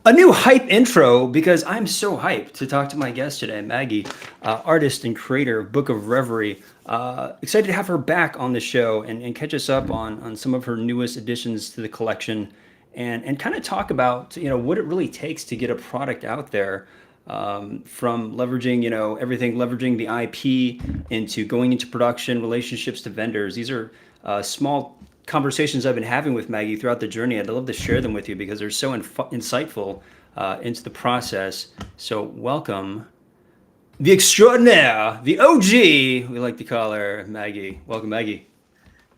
A new hype intro because I'm so hyped to talk to my guest today, Maggie, artist and creator of Book of Reverie. Excited to have her back on the show and catch us up on some of her newest additions to the collection and kind of talk about what it really takes to get a product out there, from leveraging everything, leveraging the IP into going into production, relationships to vendors. These are small conversations I've been having with Maggie throughout the journey. I'd love to share them with you because they're so insightful into the process. So welcome the extraordinaire, the OG, we like to call her, Maggie. Welcome, Maggie.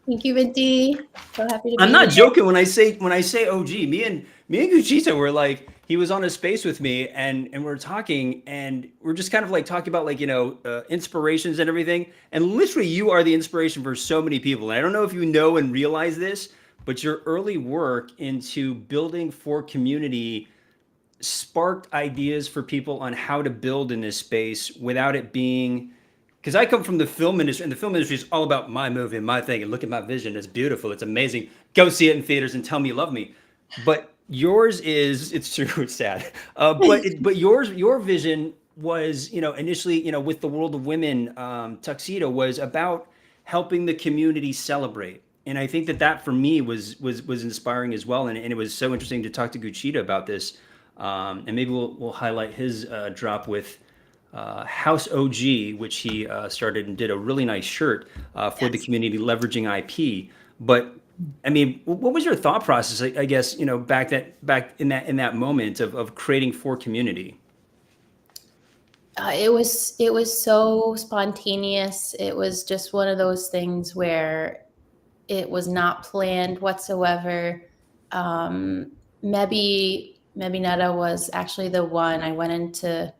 Thank you, Vinty. So happy to I'm be not here. joking when I say OG. Me and Guchita were like, he was on a space with me and we're talking and we're just kind of like talking about like inspirations and everything. And literally, you are the inspiration for so many people. And I don't know if you know and realize this, but your early work into building for community sparked ideas for people on how to build in this space without it being, because I come from the film industry, and the film industry is all about my movie and my thing, and look at my vision. It's beautiful. It's amazing. Go see it in theaters and tell me you love me. But yours is, it's true, it's sad. But your vision was, initially, with the World of Women, Tuxedo was about helping the community celebrate. And I think that for me was inspiring as well. And it was so interesting to talk to Guchita about this. And maybe we'll highlight his drop with House OG, which he started and did a really nice shirt for the Yes. community, leveraging IP. But I mean, what was your thought process? I guess back in that moment of creating for community. It was so spontaneous. It was just one of those things where it was not planned whatsoever. Maybe Netta was actually the one. I went into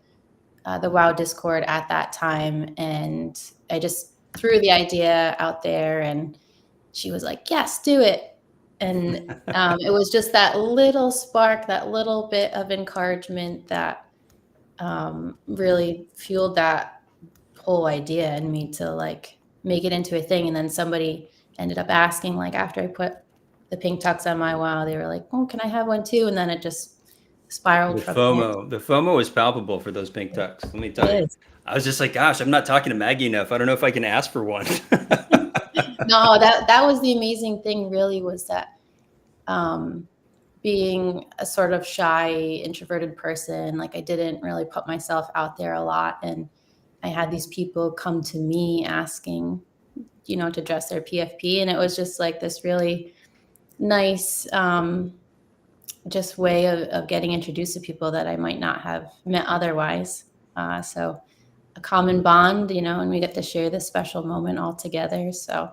the WoW Discord at that time, and I just threw the idea out there, and she was like, "Yes, do it." And it was just that little spark, that little bit of encouragement that really fueled that whole idea in me to like make it into a thing. And then somebody ended up asking, like after I put the pink tux on my WoW, they were like, "Oh, can I have one too?" And then it just spiraled from there. The FOMO is palpable for those pink tucks. Let me It tell you. is. I was just like, gosh, I'm not talking to Maggie enough. I don't know if I can ask for one. No, that was the amazing thing. Really, was that um, being a sort of shy, introverted person, like I didn't really put myself out there a lot, and I had these people come to me asking, to dress their PFP, and it was just like this really nice, just way of getting introduced to people that I might not have met otherwise. So a common bond, and we get to share this special moment all together. So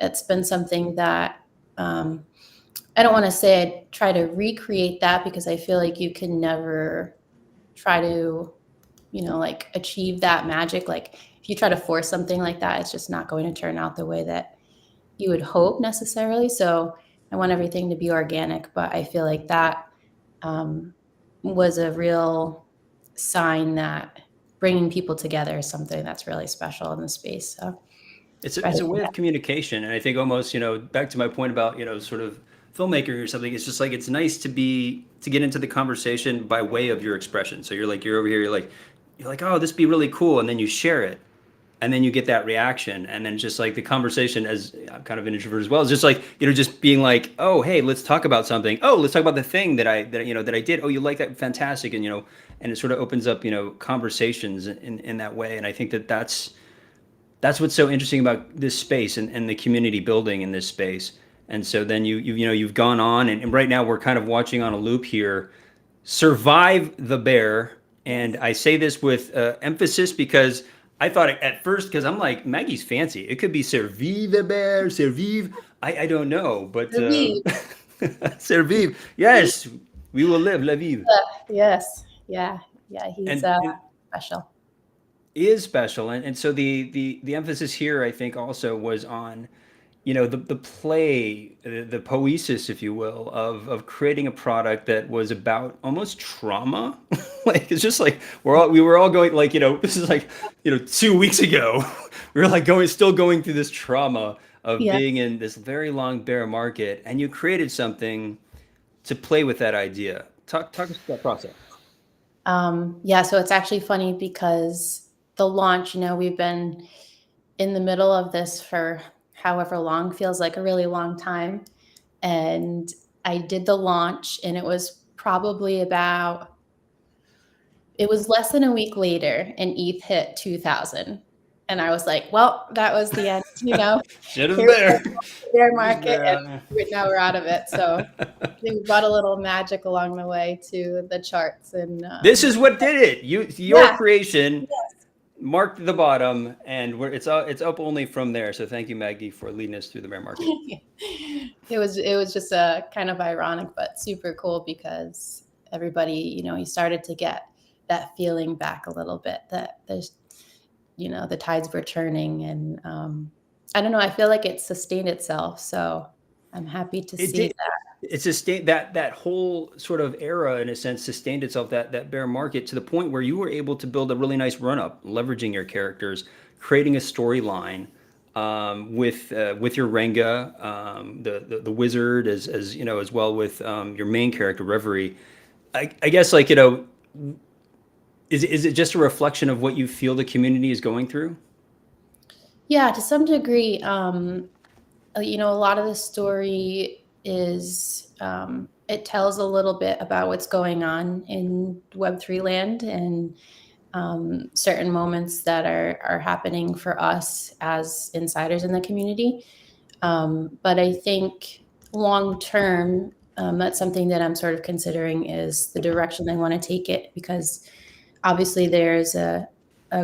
it's been something that I don't want to say I try to recreate that, because I feel like you can never try to, like achieve that magic. Like if you try to force something like that, it's just not going to turn out the way that you would hope necessarily. So I want everything to be organic, but I feel like that um, was a real sign that bringing people together is something that's really special in the space. So It's excited a for way of that. communication, and I think almost back to my point about sort of filmmaking or something. It's just like it's nice to get into the conversation by way of your expression. So you're over here, you're like, oh, this would be really cool, and then you share it, and then you get that reaction, and then just like the conversation, as I'm kind of an introvert as well, is just like just being like, oh, hey, let's talk about something. Oh, let's talk about the thing that I did. Oh, you like that? Fantastic. And it sort of opens up conversations in that way. And I think that's what's so interesting about this space and the community building in this space. And so then you've gone on, and right now we're kind of watching on a loop here, Survive the Bear. And Yes. I say this with emphasis because I thought at first, because I'm like, Maggie's fancy. It could be Survive the Bear, Survive. I don't know, but Raviv. Survive. Yes, we will live, la vive. Yes. Yeah. Yeah. He's And special. is special. And so the emphasis here, I think, also was on the play, the poesis, if you will, of creating a product that was about almost trauma. Like it's just like we were all going, like this is like 2 weeks ago. We were like still going through this trauma of being Yes. in this very long bear market, and you created something to play with that idea. talk us through that process. Yeah, so it's actually funny because the launch, we've been in the middle of this for however long, feels like a really long time. And I did the launch, and it was less than a week later, and ETH hit 2000. And I was like, well, that was the end, Shit is Here we there. go, bear Just market, there. and now we're out of it. So we brought a little magic along the way to the charts. And This is what did it. Your yeah, creation marked the bottom, and it's up only from there. So thank you, Maggie, for leading us through the bear market. it was just a kind of ironic, but super cool because everybody, you started to get that feeling back a little bit that there's, the tides were turning, and I don't know, I feel like it sustained itself. So I'm happy to see that. It sustained that whole sort of era, in a sense, sustained itself, that bear market, to the point where you were able to build a really nice run up, leveraging your characters, creating a storyline with your Renga, the wizard, as you know, as well with your main character Reverie. I guess, like, is it just a reflection of what you feel the community is going through? Yeah, to some degree. A lot of the story is it tells a little bit about what's going on in Web3 land, and certain moments that are happening for us as insiders in the community. But I think long term, that's something that I'm sort of considering, is the direction I want to take it, because obviously there's a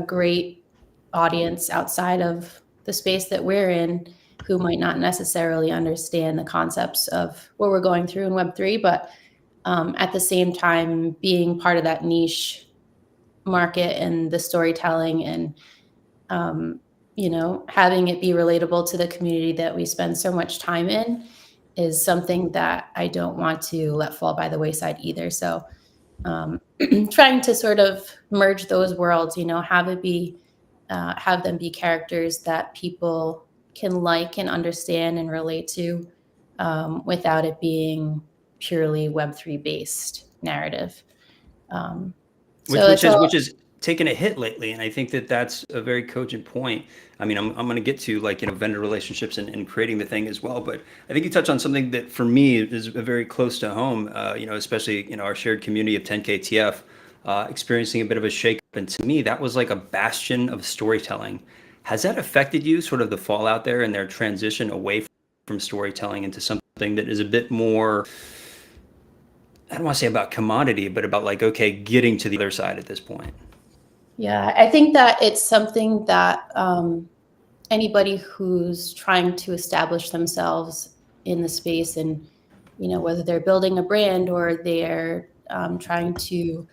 great audience outside of the space that we're in who might not necessarily understand the concepts of what we're going through in Web3, but at the same time, being part of that niche market and the storytelling, and having it be relatable to the community that we spend so much time in, is something that I don't want to let fall by the wayside either. So trying to sort of merge those worlds, have them be characters that people can like and understand and relate to, without it being purely Web3 based narrative. Which is taken a hit lately, and I think that's a very cogent point. I mean, I'm going to get to, like, vendor relationships and creating the thing as well, but I think you touched on something that for me is very close to home. Especially our shared community of 10KTF, experiencing a bit of a shake, and to me that was like a bastion of storytelling. Has that affected you, sort of the fallout there and their transition away from storytelling into something that is a bit more, I don't want to say about commodity, but about, like, okay, getting to the other side at this point? Yeah, I think that it's something that anybody who's trying to establish themselves in the space, and whether they're building a brand or they're trying to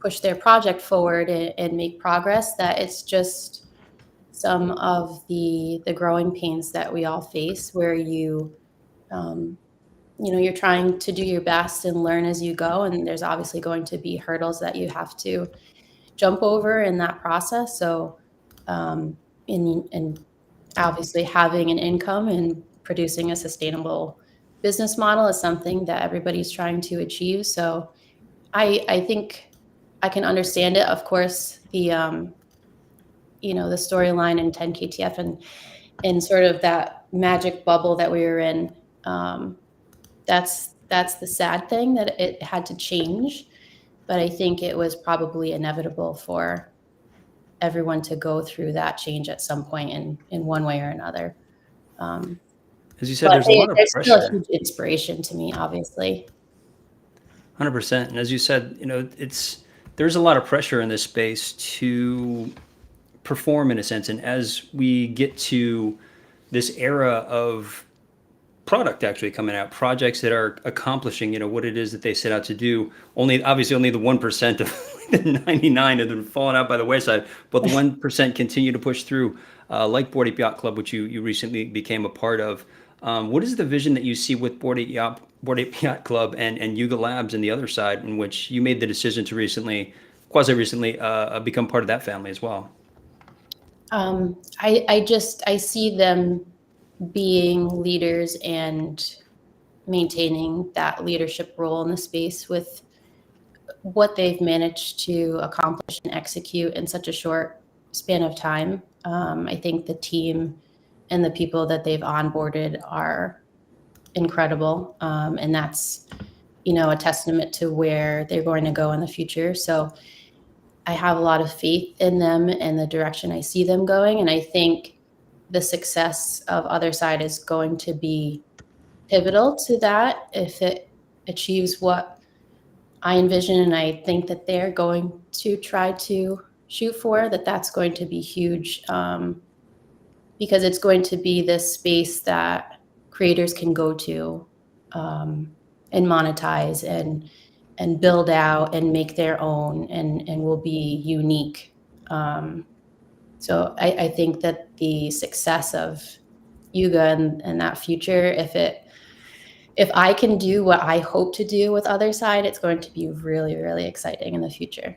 push their project forward and make progress, that it's just some of the growing pains that we all face, where you're trying to do your best and learn as you go, and there's obviously going to be hurdles that you have to jump over in that process. So and obviously having an income and producing a sustainable business model is something that everybody's trying to achieve. So I think I can understand it. Of course, the storyline in 10KTF and sort of that magic bubble that we were in, that's the sad thing, that it had to change. But I think it was probably inevitable for everyone to go through that change at some point in one way or another. As you said, there's a lot of pressure. Still a huge inspiration to me, obviously. 100%. And as you said, there's a lot of pressure in this space to perform, in a sense. And as we get to this era of product actually coming out, projects that are accomplishing, what it is that they set out to do, only the 1% of the 99 have been fallen out by the wayside, but the 1% continue to push through, like Bored Ape Yacht Club, which you recently became a part of. What is the vision that you see with Bored Ape Yacht Club and Yuga Labs and the other side, in which you made the decision to quasi recently become part of that family as well? I see them being leaders and maintaining that leadership role in the space with what they've managed to accomplish and execute in such a short span of time. I think the team and the people that they've onboarded are incredible. And that's, a testament to where they're going to go in the future. So I have a lot of faith in them and the direction I see them going. And I think the success of Otherside is going to be pivotal to that if it achieves what I envision. And I think that they're going to try to shoot for, that's going to be huge, because it's going to be this space that creators can go to, and monetize and build out and make their own, and will be unique. So I think that the success of Yuga and that future, if I can do what I hope to do with Otherside, it's going to be really, really exciting in the future.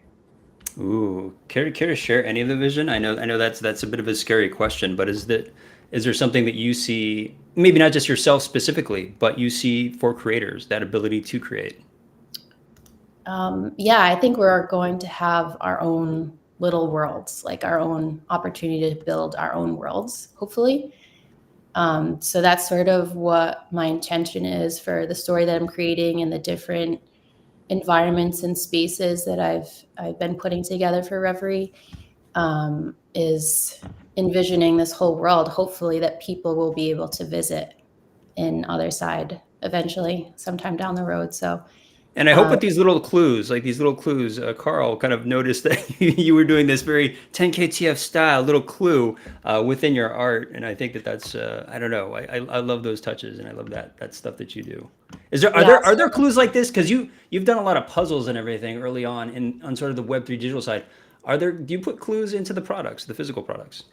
Ooh, care to share any of the vision? I know that's a bit of a scary question, but is there something that you see, maybe not just yourself specifically, but you see for creators, that ability to create? Yeah, I think we're going to have our own little worlds, like our own opportunity to build our own worlds, hopefully. So that's sort of what my intention is for the story that I'm creating and the different environments and spaces that I've been putting together for Reverie, is envisioning this whole world, hopefully, that people will be able to visit in Otherside eventually, sometime down the road. So, And I hope with these little clues, Carl kind of noticed that you were doing this very 10KTF style little clue within your art, and I think that's I don't know, I love those touches, and I love that stuff that you do. Are there clues like this? Because you've done a lot of puzzles and everything early on on sort of the Web3 digital side. Do you put clues into the products, the physical products?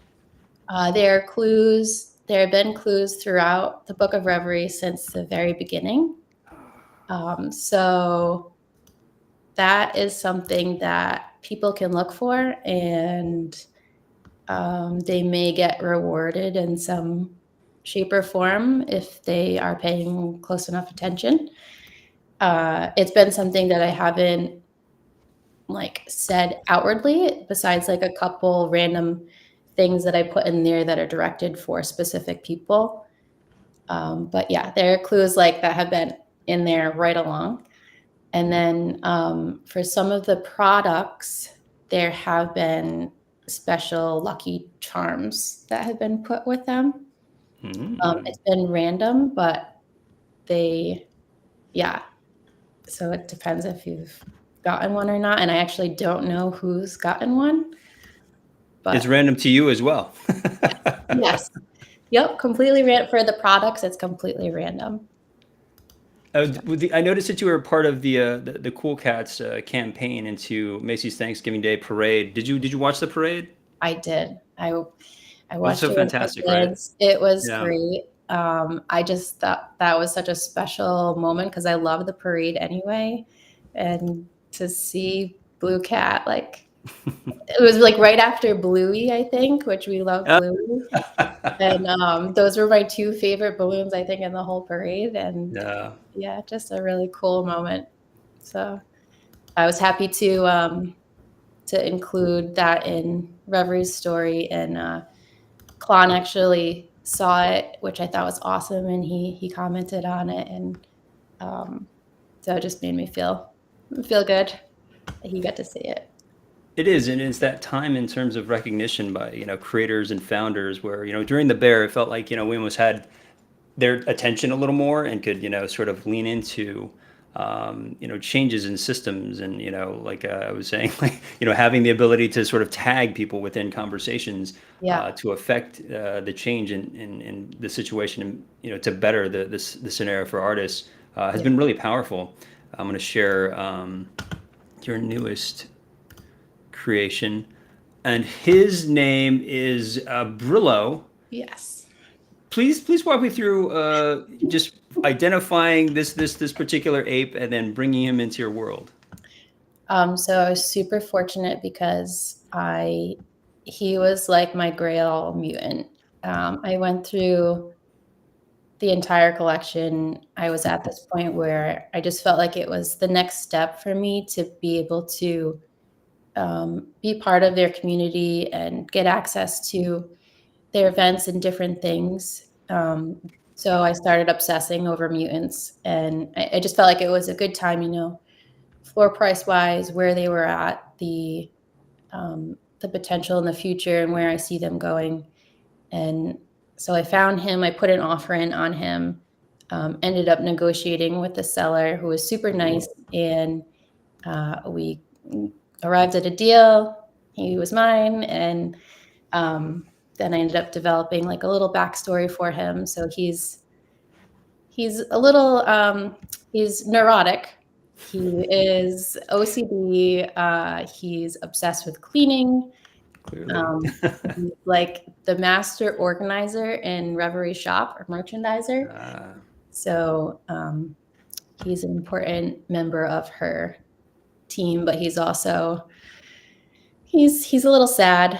There are clues. There have been clues throughout the Book of Reverie since the very beginning. So that is something that people can look for, and they may get rewarded in some shape or form if they are paying close enough attention. It's been something that I haven't said outwardly, besides a couple random things that I put in there that are directed for specific people. But yeah, there are clues like that have been in there right along. And then for some of the products, there have been special lucky charms that have been put with them. It's been random, but so it depends if you've gotten one or not. And I actually don't know who's gotten one. But it's random to you as well. yes. Yep, completely random. For the products, it's completely random. I noticed that you were part of the Cool Cats campaign into Macy's Thanksgiving Day Parade. Did you watch the parade? I did. I watched it was so it fantastic, with my kids. Right? It was Yeah. great. I just thought that was such a special moment because I love the parade anyway, and to see Blue Cat, it was right after Bluey, I think, which we love Bluey. And those were my two favorite balloons, I think, in the whole parade. And yeah, just a really cool moment. So I was happy to include that in Reverie's story. And Klon actually saw it, which I thought was awesome, and he commented on it. And so it just made me feel good that he got to see it. It is, and it's that time in terms of recognition by creators and founders, where during the bear, it felt like we almost had their attention a little more and could sort of lean into changes in systems, and I was saying, having the ability to sort of tag people within conversations to affect the change in the situation, and to better the scenario for artists has been really powerful. I'm going to share your newest creation, and his name is Brillo. Yes. Please walk me through just identifying this particular ape and then bringing him into your world. So I was super fortunate because he was like my Grail mutant. I went through the entire collection, I was at this point where I just felt like it was the next step for me to be able to be part of their community and get access to their events and different things. So I started obsessing over mutants, and I just felt like it was a good time, floor price wise, where they were at, the potential in the future, and where I see them going. And so I found him. I put an offer in on him. Ended up negotiating with the seller, who was super nice, and we arrived at a deal. He was mine, and then I ended up developing like a little backstory for him. So he's a little he's neurotic. He is OCD. He's obsessed with cleaning. Clearly. He's like the master organizer in Reverie Shop, or merchandiser. So he's an important member of her team, but he's also he's a little sad.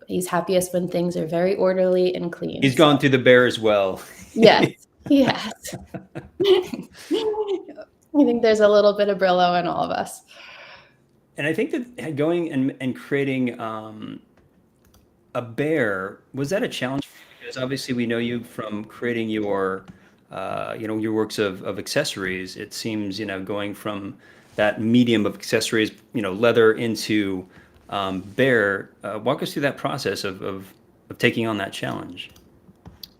He's happiest when things are very orderly and clean. He's gone through the bear as well. Yes, he has. I think there's a little bit of Brillo in all of us. And I think that going and creating a bear, was that a challenge? Because obviously we know you from creating your your works of accessories. It seems, going from that medium of accessories, leather, into bear. Walk us through that process of taking on that challenge.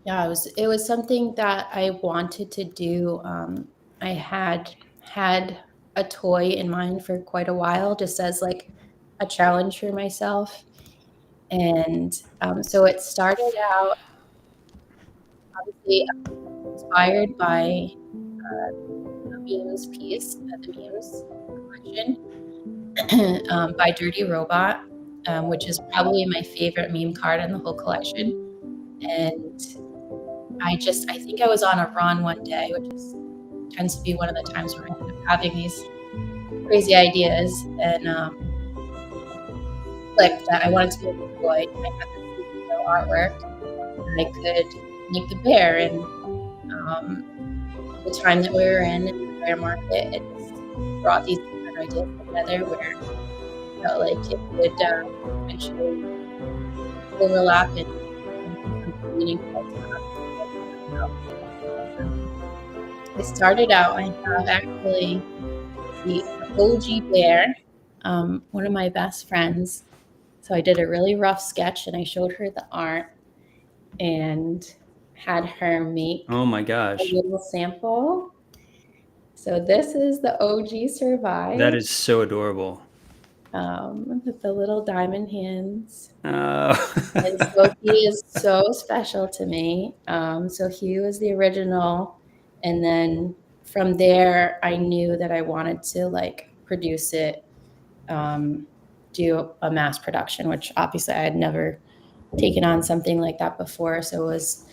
Yeah, it was something that I wanted to do. I had a toy in mind for quite a while, just as like a challenge for myself. And so it started out obviously inspired by the Memes piece, the Memes collection by Dirty Robot, which is probably my favorite meme card in the whole collection. And I think I was on a run one day, which tends to be one of the times where I end up having these crazy ideas, and like that I wanted to be employed. I had this artwork, and I could make the bear. And the time that we were in the bear market, it just brought these different ideas together, where I felt like it would eventually overlap and something meaningful to us. I started out, I have actually the OG bear, one of my best friends. So I did a really rough sketch, and I showed her the art and had her make Oh my gosh. a little sample. So this is the OG Survive. That is so adorable. With the little diamond hands. Oh. And so he is so special to me. So he was the original. And then from there, I knew that I wanted to like produce it, do a mass production, which obviously I had never taken on something like that before. So it was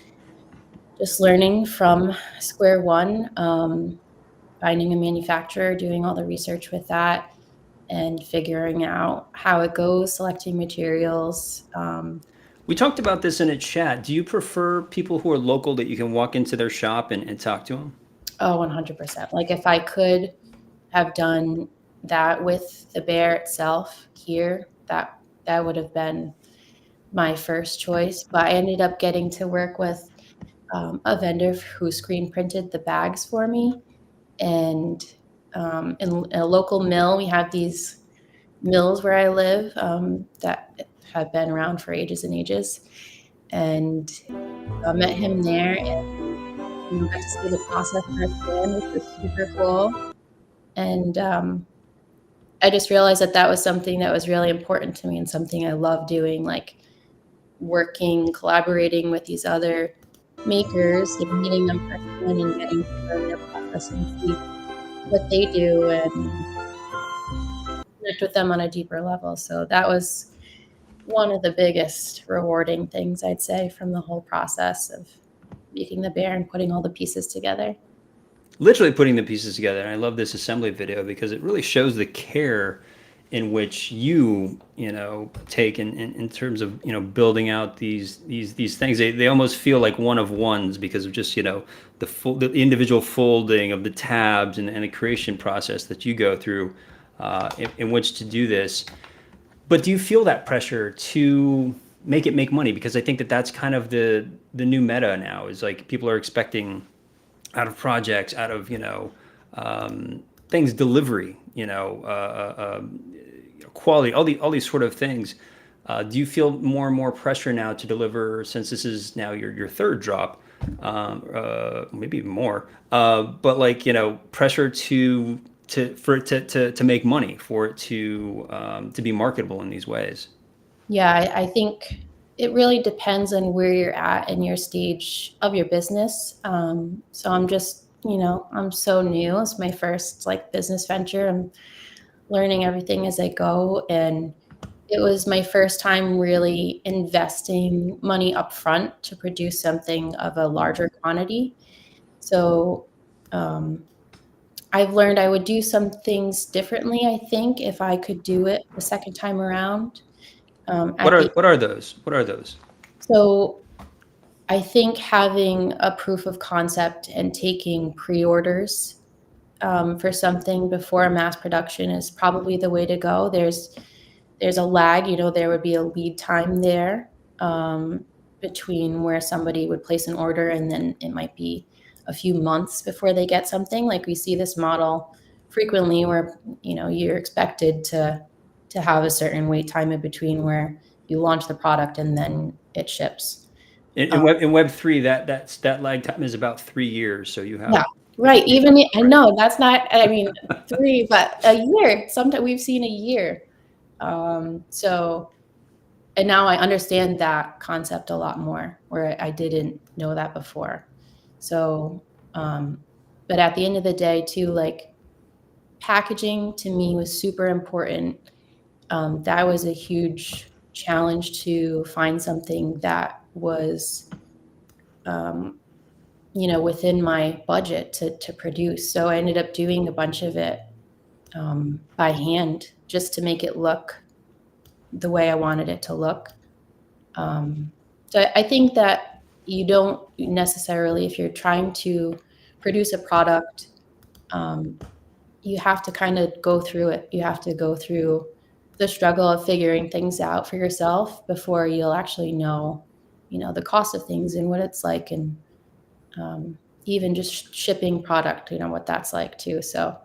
just learning from square one, finding a manufacturer, doing all the research with that, and figuring out how it goes, selecting materials. We talked about this in a chat. Do you prefer people who are local, that you can walk into their shop and talk to them? Oh, 100%. Like if I could have done that with the bear itself here, that would have been my first choice. But I ended up getting to work with a vendor who screen printed the bags for me. And in a local mill, we have these mills where I live that have been around for ages and ages. And I met him there, and got to see the process firsthand, which was super cool. And I just realized that was something that was really important to me, and something I love doing, like working, collaborating with these other makers and meeting them firsthand and getting to learn their process and see what they do and connect with them on a deeper level. So that was one of the biggest rewarding things, I'd say, from the whole process of making the bear and putting all the pieces together. Literally putting the pieces together. And I love this assembly video because it really shows the care in which you know, take in terms of, you know, building out these things. They almost feel like one of ones because of just, you know, the individual folding of the tabs and the creation process that you go through in which to do this. But do you feel that pressure to make money? Because I think that that's kind of the new meta now, is like people are expecting out of projects, out of, you know, things, delivery, you know, quality, all these sort of things. Do you feel more and more pressure now to deliver, since this is now your third drop, maybe even more, but like, you know, pressure for it to make money, for it to be marketable in these ways? Yeah, I think it really depends on where you're at in your stage of your business. So I'm just, you know, I'm so new. It's my first like business venture. I'm learning everything as I go, and it was my first time really investing money upfront to produce something of a larger quantity. So um, I've learned I would do some things differently, I think, if I could do it the second time around. What At are the what are those? What are those? So I think having a proof of concept and taking pre-orders for something before mass production is probably the way to go. There's a lag, you know, there would be a lead time there between where somebody would place an order and then it might be a few months before they get something. Like we see this model frequently where, you know, you're expected to have a certain wait time in between where you launch the product and then it ships. In Web3, that lag time is about 3 years. So you have Yeah, right. Even I right. know that's not, I mean, 3, but a year. Sometimes we've seen a year. So, and now I understand that concept a lot more, where I didn't know that before. So, but at the end of the day, too, like packaging to me was super important. That was a huge challenge to find something that was um, you know, within my budget to produce. So I ended up doing a bunch of it by hand just to make it look the way I wanted it to look. Um, so I think that you don't necessarily, if you're trying to produce a product, um, you have to kind of go through it. You have to go through the struggle of figuring things out for yourself before you'll actually know, you know, the cost of things and what it's like, and um, even just shipping product, you know, what that's like too. So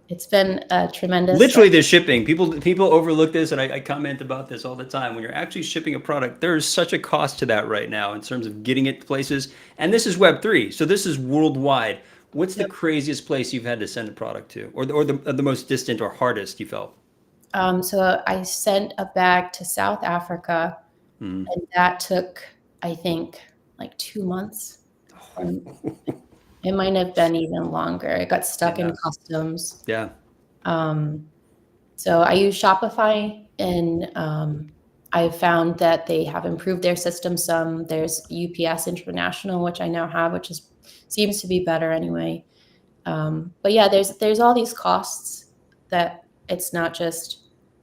it's been a tremendous, Literally, the shipping. People overlook this, and I comment about this all the time. When you're actually shipping a product, there is such a cost to that right now in terms of getting it to places. And this is Web3, so this is worldwide. What's the craziest place you've had to send a product to, or the most distant or hardest you felt? so I sent a bag to South Africa, Mm. and that took, I think, like 2 months. And it might have been even longer. It got stuck in Yeah, customs. yeah. Um, so I use Shopify, and I've found that they have improved their system some. There's UPS International, which I now have, which is seems to be better anyway. But yeah, there's all these costs that it's not just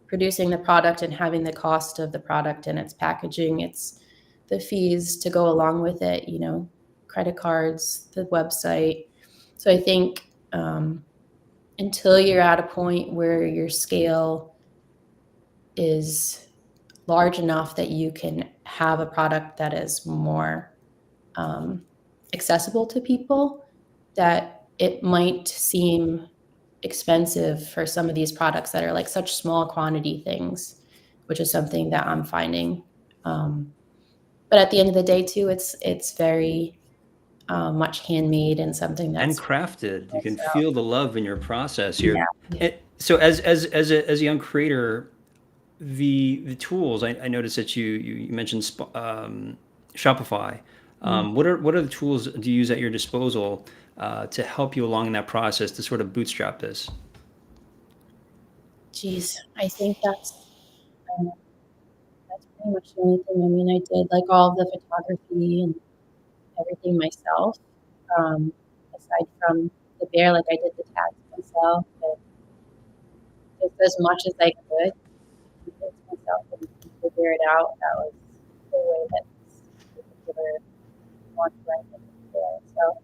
producing the product and having the cost of the product and its packaging. It's the fees to go along with it, you know, credit cards, the website. So I think until you're at a point where your scale is large enough that you can have a product that is more um, accessible to people, that it might seem expensive for some of these products that are like such small quantity things, which is something that I'm finding. Um, but at the end of the day, too, it's very much handmade and something And that's crafted. You can so feel the love in your process yeah, here. And so, as a young creator, the tools, I noticed that you mentioned Shopify. yeah. What are the tools do you use at your disposal to help you along in that process to sort of bootstrap this? Geez, I think um, that's pretty much the only thing. I mean, I did like all of the photography and everything myself. Um, Aside from the bear, like I did the tags myself, but just as much as I could convince myself and figure it out. That was the way that this particular launch went. So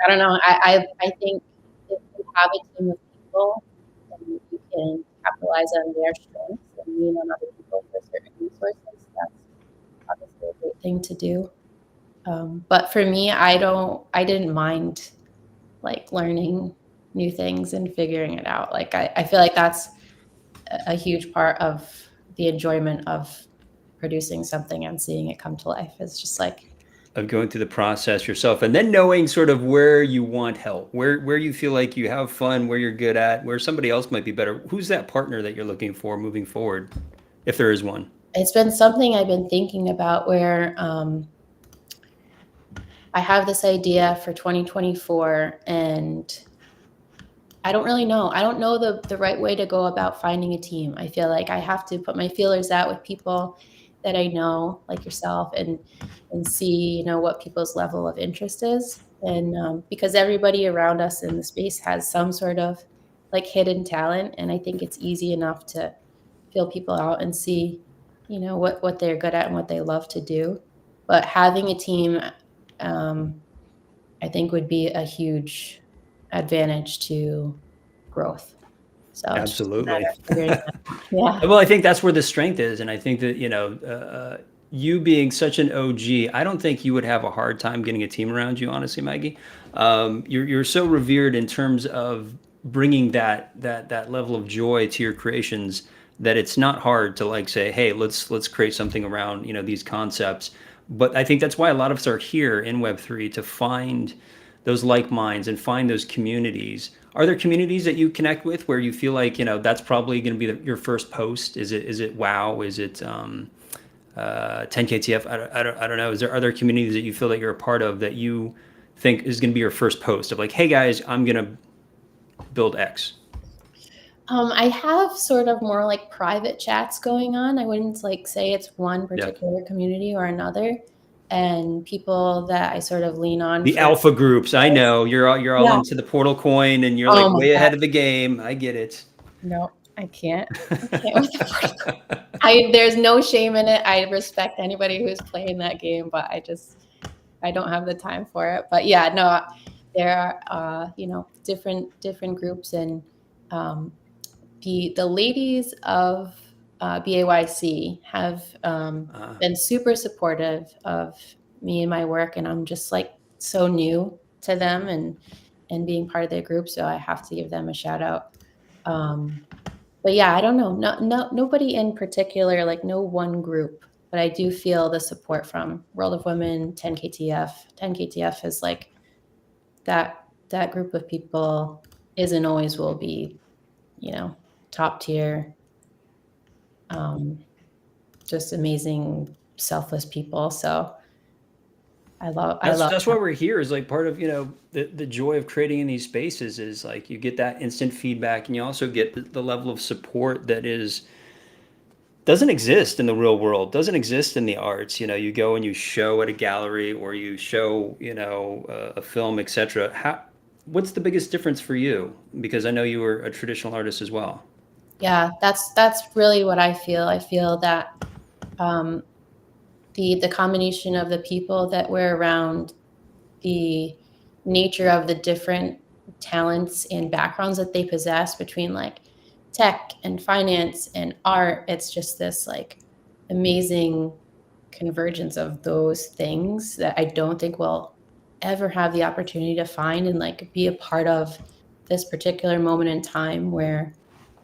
I don't know. I think if you have a team of people and you can capitalize on their strengths and lean on other people for certain resources, that's obviously a great thing to do. But for me, I didn't mind like learning new things and figuring it out. Like I feel like that's a huge part of the enjoyment of producing something and seeing it come to life. It's just like, Of going through the process yourself, and then knowing sort of where you want help, where you feel like you have fun, where you're good at, where somebody else might be better. Who's that partner that you're looking for moving forward, if there is one? it's been something I've been thinking about where I have this idea for 2024 and I don't really know. I don't know the right way to go about finding a team. I feel like I have to put my feelers out with people that I know, like yourself, and see, you know, what people's level of interest is. And because everybody around us in the space has some sort of like hidden talent, and I think it's easy enough to feel people out and see, you know, what they're good at and what they love to do. But having a team, I think would be a huge advantage to growth. So it's just a Absolutely. matter of figuring it out. Yeah. Well, I think that's where the strength is, and I think that you being such an OG, I don't think you would have a hard time getting a team around you. Honestly, Maggie, you're so revered in terms of bringing that level of joy to your creations that it's not hard to like say, hey, let's create something around these concepts. But I think that's why a lot of us are here in Web3 to find those like minds and find those communities. Are there communities that you connect with where you feel like that's probably going to be your first post? Is it WoW? Is it 10KTF? I don't know. Are there communities that you feel that you're a part of that you think is going to be your first post of like, hey guys, I'm going to build X? I have sort of more like private chats going on. I wouldn't like say it's one particular community or another. And people that I sort of lean on. The alpha groups, I know you're all into the Portal coin, and you're like way ahead of the game. I get it. No, I can't. I can't with the Portal coin. There's no shame in it. I respect anybody who's playing that game, but I don't have the time for it. But yeah, no, there are different groups, and the ladies of BAYC have been super supportive of me and my work, and I'm just like so new to them and being part of their group, so I have to give them a shout out. But yeah, I don't know, nobody in particular, like no one group, but I do feel the support from World of Women, 10KTF. 10KTF is like that group of people is and always will be, top tier. Just amazing, selfless people. So That's why we're here, is like part of the joy of creating in these spaces is like you get that instant feedback, and you also get the level of support that doesn't exist in the real world, doesn't exist in the arts. You go and you show at a gallery, or you show a film, etc. What's the biggest difference for you? Because I know you were a traditional artist as well. Yeah, that's really what I feel. I feel that the combination of the people that we're around, the nature of the different talents and backgrounds that they possess between like tech and finance and art, it's just this like amazing convergence of those things that I don't think we'll ever have the opportunity to find and like be a part of this particular moment in time where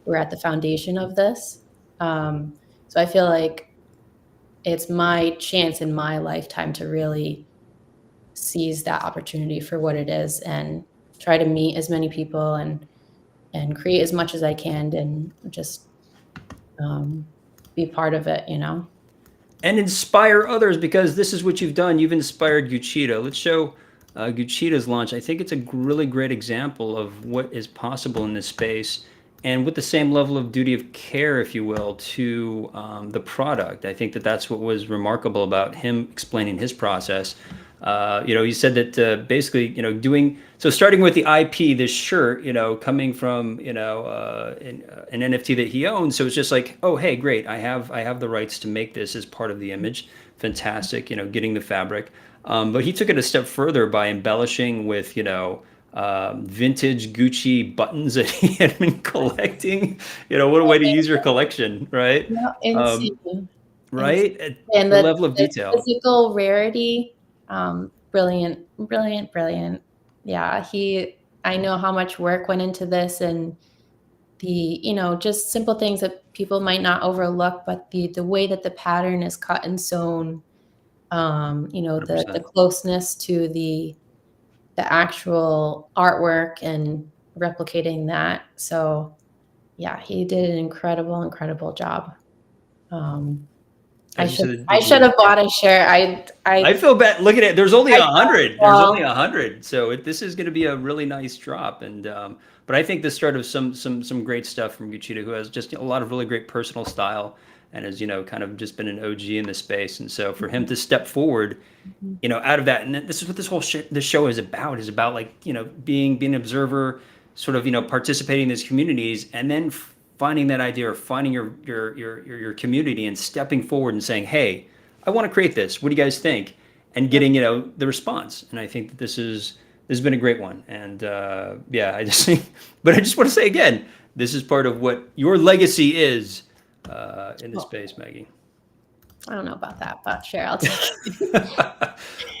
we're at the foundation of this. So I feel like it's my chance in my lifetime to really seize that opportunity for what it is and try to meet as many people and create as much as I can and just be part of it, And inspire others, because this is what you've done. You've inspired Guccido. Let's show Guccido's launch. I think it's a really great example of what is possible in this space, and with the same level of duty of care, if you will, to the product. I think that's what was remarkable about him explaining his process. He said that basically, starting with the IP, this shirt, coming from, an NFT that he owns. So it's just like, oh, hey, great. I have the rights to make this as part of the image. Fantastic, getting the fabric. But he took it a step further by embellishing with, vintage Gucci buttons that he had been collecting. What a way to use your collection, right? No, Um, insane. right? And The level of the detail. physical rarity, brilliant, brilliant, brilliant. Yeah, I know how much work went into this, and just simple things that people might not overlook, but the way that the pattern is cut and sewn, the 100%. closeness to the actual artwork and replicating that. So yeah, he did an incredible, incredible job. I As you should said, I should have bought a share. I feel bad. Look at it. There's only I 100. There's only well, 100. So this is going to be a really nice drop. And but I think the start of some great stuff from Gucci, who has just a lot of really great personal style and has kind of just been an OG in the space. And so for him to step forward, out of that, and this is what this show is about like being an observer, sort of participating in these communities, and then finding that idea or finding your community and stepping forward and saying, hey, I want to create this. What do you guys think? And getting the response. And I think that this has been a great one. And yeah, I just think, but I just want to say again, this is part of what your legacy is in this space, Maggie. I don't know about that, but sure, I'll take it.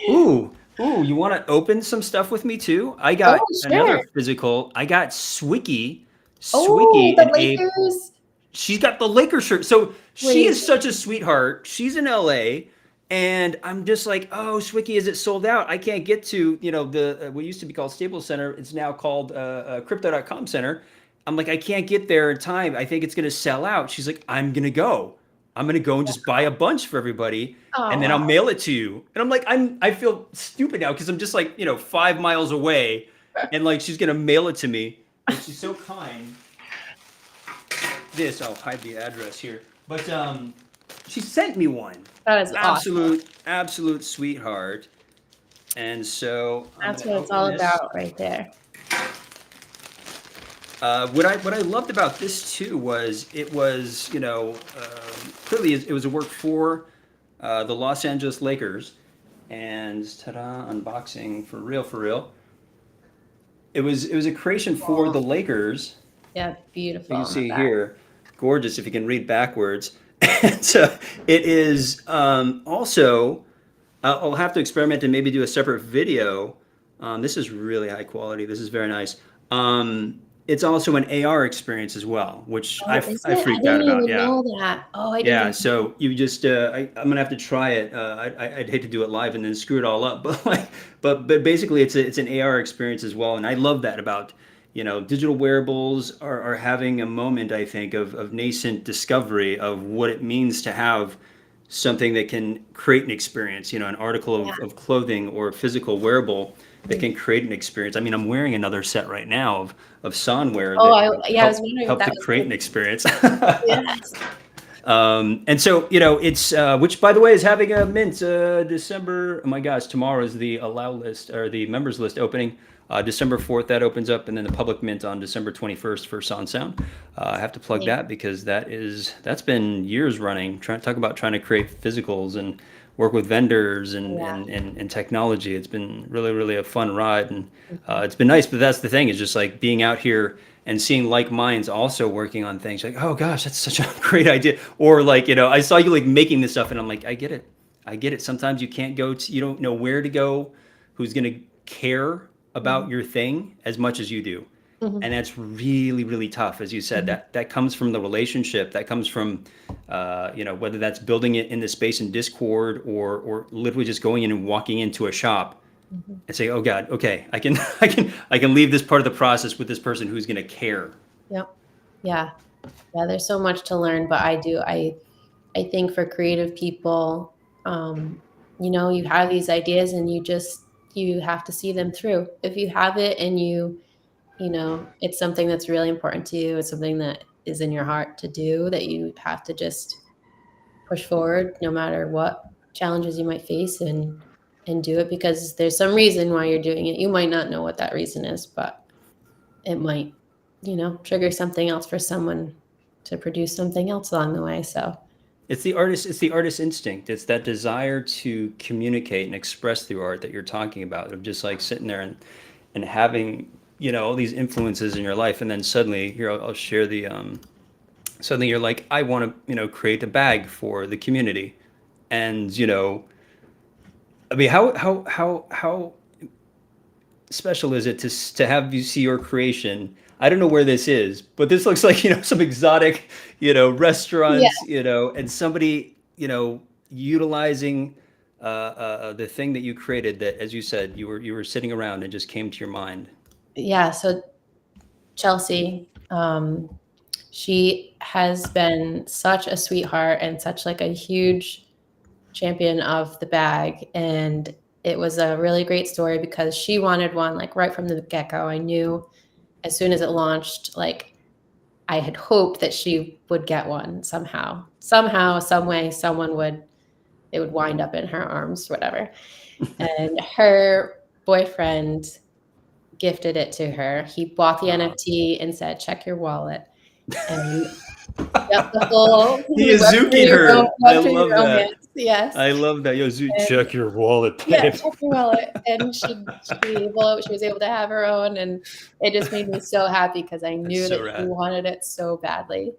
Ooh, you want to open some stuff with me too? I Oh, got sure. another physical. I got Swicky, Oh, the and Abe. Lakers. She's got the Lakers shirt. So she Wait. is such a sweetheart. She's in LA, and I'm just like, oh, Swicky, is it sold out? I can't get to the what used to be called Staples Center. It's now called Crypto.com Center. I'm like, I can't get there in time. I think it's gonna sell out. She's like, I'm gonna go. I'm gonna go and just buy a bunch for everybody, Oh and then I'll wow. mail it to you. And I'm like, I feel stupid now because I'm just like 5 miles away, and like she's gonna mail it to me. And she's so kind. I'll hide the address here. But she sent me one. That is awesome. Absolute sweetheart. And so I'm That's gonna what it's open all this. about right there. What I loved about this too was it was clearly it was a work for the Los Angeles Lakers, and ta-da, unboxing for real. It was a creation for the Lakers. Yeah, You beautiful can on the see back. here, gorgeous if you can read backwards. And so it is also, I'll have to experiment and maybe do a separate video. This is really high quality. This is very nice. It's also an AR experience as well, which Oh, is I it? I freaked out didn't about. even Yeah. know that. Oh, I didn't Yeah, even know. so you just I'm gonna have to try it. I'd hate to do it live and then screw it all up, but but basically it's an AR experience as well, and I love that about digital wearables are having a moment, I think, of nascent discovery of what it means to have something that can create an experience. An article Yeah. of clothing or a physical wearable that can create an experience. I mean, I'm wearing another set right now of Sonwear Oh, that yeah, I was wondering if help that to was create good. an experience. Yes. And so, it's, which by the way is having a mint, December. Oh my gosh, tomorrow is the allow list or the members list opening. December 4th, that opens up, and then the public mint on December 21st for Son Sound. I have to plug Nice. that because that's been years running. Talk about trying to create physicals and work with vendors and, Yeah. and technology. It's been really a fun ride, and it's been nice. But that's the thing, is just like being out here and seeing like minds also working on things like, oh gosh, that's such a great idea. Or like, I saw you like making this stuff, and I'm like, I get it. Sometimes you can't you don't know where to go, who's going to care about Mhm. your thing as much as you do. Mhm. And that's really tough, as you said. Mhm. That comes from the relationship. That comes from, whether that's building it in the space in Discord or literally just going in and walking into a shop Mhm. and say, "Oh God, okay, I can I can leave this part of the process with this person who's going to care." Yep. Yeah. Yeah, there's so much to learn, but I think for creative people, you have these ideas and you have to see them through. If you have it and it's something that's really important to you, it's something that is in your heart to do, that you have to just push forward no matter what challenges you might face, and do it because there's some reason why you're doing it. You might not know what that reason is, but it might, trigger something else for someone to produce something else along the way. So It's the artist instinct. It's that desire to communicate and express through art that you're talking about, of just like sitting there and having, all these influences in your life. And then suddenly here, I'll share the, suddenly you're like, I want to, create a bag for the community. And, I mean, how special is it to have you see your creation? I don't know where this is, but this looks like, some exotic, restaurants, and somebody, utilizing the thing that you created that, as you said, you were sitting around and just came to your mind. Yeah. So Chelsea, she has been such a sweetheart and such like a huge champion of the bag. And it was a really great story because she wanted one like right from the get-go. I knew as soon as it launched, like I had hoped that she would get one somehow, some way, it would wind up in her arms, whatever. And her boyfriend gifted it to her. He bought the NFT and said, check your wallet. And yep, the whole He Azuki'd her. I love that. Yes. I love that. Yo, check your wallet, babe. Yeah, check your wallet. And she was able to have her own, and it just made me so happy because I knew that she wanted it so badly.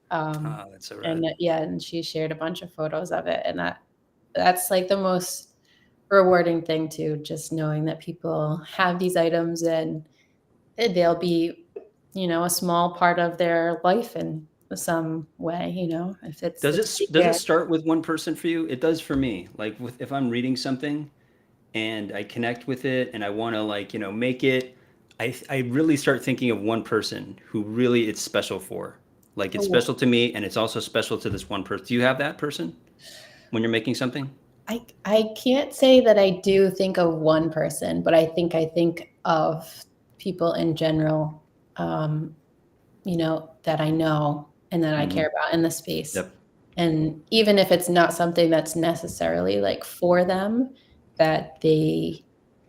That's so rad. And she shared a bunch of photos of it, and that's like the most rewarding thing too, just knowing that people have these items and they'll be, a small part of their life in some way, if it's does it start with one person for you? It does for me. Like if I'm reading something and I connect with it and I want to make it, I really start thinking of one person who really it's special for. Like it's special to me and it's also special to this one person. Do you have that person when you're making something? I can't say that I do think of one person, but I think of people in general, that I know and that I care about in the space. Yep. And even if it's not something that's necessarily like for them, that they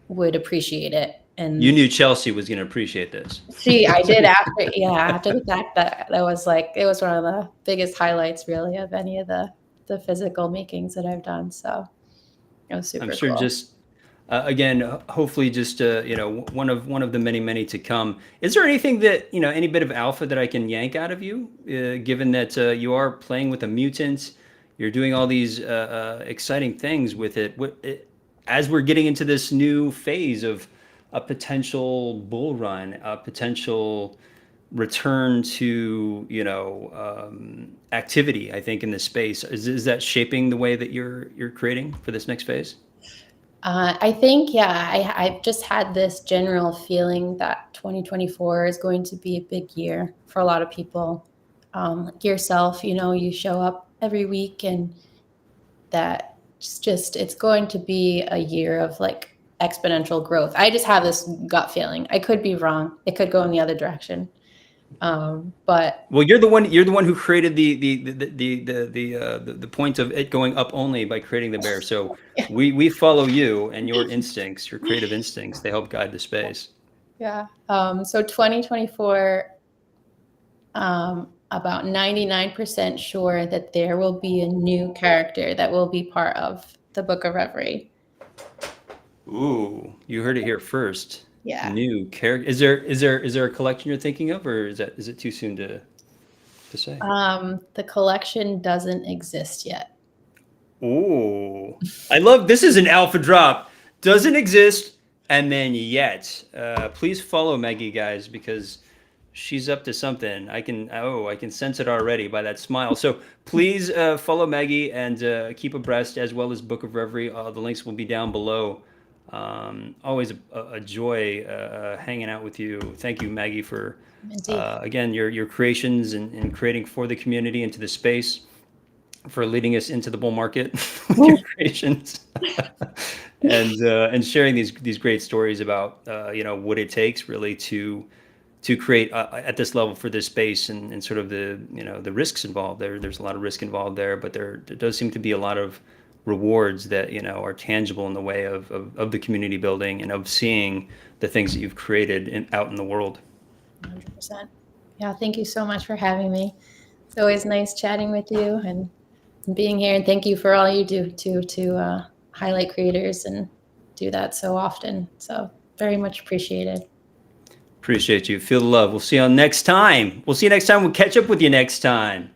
would appreciate it. And you knew Chelsea was going to appreciate this. I did after the fact that was like, it was one of the biggest highlights really of any of the physical makings that I've done. So it was super cool. I'm sure just, again, hopefully just, one of the many to come. Is there anything that, any bit of alpha that I can yank out of you, given that you are playing with a mutant, you're doing all these exciting things with it, as we're getting into this new phase of a potential bull run, a potential return to, activity, I think, in this space. Is that shaping the way that you're creating for this next phase? I think, I've just had this general feeling that 2024 is going to be a big year for a lot of people. Like yourself, you show up every week and that it's going to be a year of like exponential growth. I just have this gut feeling. I could be wrong. It could go in the other direction. But well, you're the one who created the point of it going up only by creating the bear. So we follow you and your instincts, your creative instincts. They help guide the space. Yeah. So 2024, about 99% sure that there will be a new character that will be part of the Book of Reverie. Ooh, you heard it here first. Yeah. New character. Is there a collection you're thinking of, or is it too soon to say? The collection doesn't exist yet. Ooh, I love this. Is an alpha drop. Doesn't exist, and then yet. Please follow Maggie, guys, because she's up to something. I can sense it already by that smile. So please follow Maggie and keep abreast, as well as Book of Reverie. The links will be down below. Always a joy hanging out with you. Thank you, Maggie, for again your creations and creating for the community into the space, for leading us into the bull market with your creations, and sharing these great stories about what it takes really to create at this level for this space and sort of the risks involved there. There's a lot of risk involved there, but there does seem to be a lot of rewards that, are tangible in the way of the community building and of seeing the things that you've created out in the world. 100%. Yeah, thank you so much for having me. It's always nice chatting with you and being here. And thank you for all you do to highlight creators and do that so often. So very much appreciated. Appreciate you. Feel the love. We'll see you next time. We'll see you next time. We'll catch up with you next time.